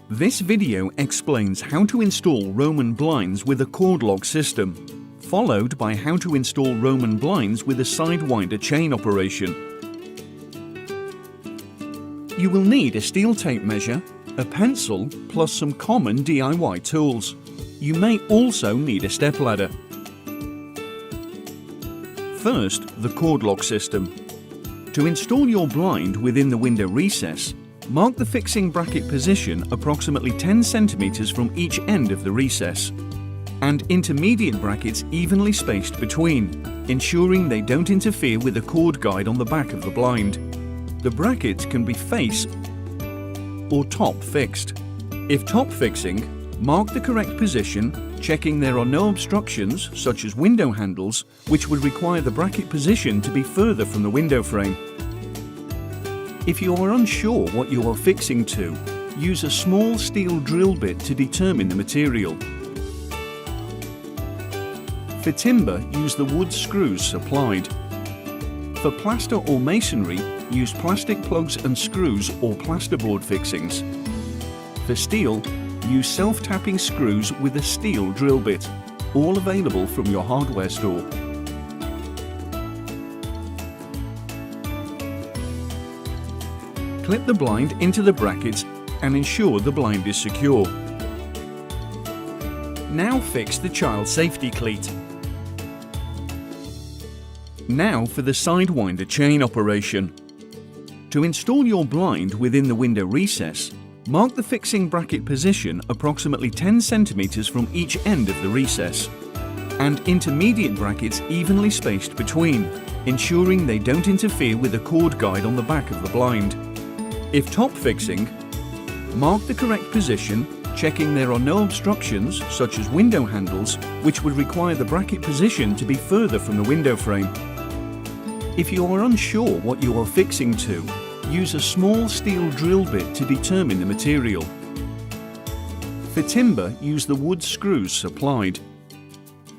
This video explains how to install Roman blinds with a cord lock system, followed by how to install Roman blinds with a sidewinder chain operation. You will need a steel tape measure, a pencil, plus some common DIY tools. You may also need a stepladder. First, the cord lock system. To install your blind within the window recess, mark the fixing bracket position approximately 10 cm from each end of the recess, and intermediate brackets evenly spaced between, ensuring they don't interfere with the cord guide on the back of the blind. The brackets can be face or top fixed. If top fixing, mark the correct position, checking there are no obstructions such as window handles, which would require the bracket position to be further from the window frame. If you are unsure what you are fixing to, use a small steel drill bit to determine the material. For timber, use the wood screws supplied. For plaster or masonry, use plastic plugs and screws or plasterboard fixings. For steel, use self-tapping screws with a steel drill bit, all available from your hardware store. Clip the blind into the brackets and ensure the blind is secure. Now fix the child safety cleat. Now for the sidewinder chain operation. To install your blind within the window recess, mark the fixing bracket position approximately 10 cm from each end of the recess, and intermediate brackets evenly spaced between, ensuring they don't interfere with the cord guide on the back of the blind. If top fixing, mark the correct position, checking there are no obstructions such as window handles, which would require the bracket position to be further from the window frame. If you are unsure what you are fixing to, use a small steel drill bit to determine the material. For timber, use the wood screws supplied.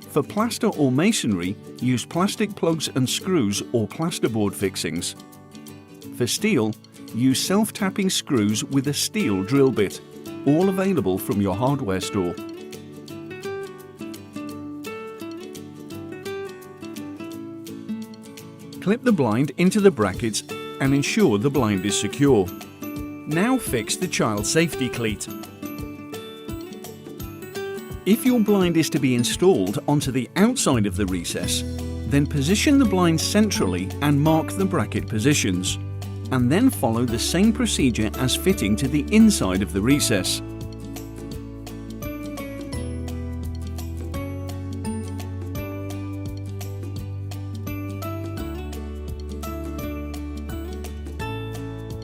For plaster or masonry, use plastic plugs and screws or plasterboard fixings. For steel, use self-tapping screws with a steel drill bit, all available from your hardware store. Clip the blind into the brackets and ensure the blind is secure. Now fix the child safety cleat. If your blind is to be installed onto the outside of the recess, then position the blind centrally and mark the bracket positions, and then follow the same procedure as fitting to the inside of the recess.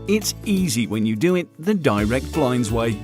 It's easy when you do it the direct blinds way.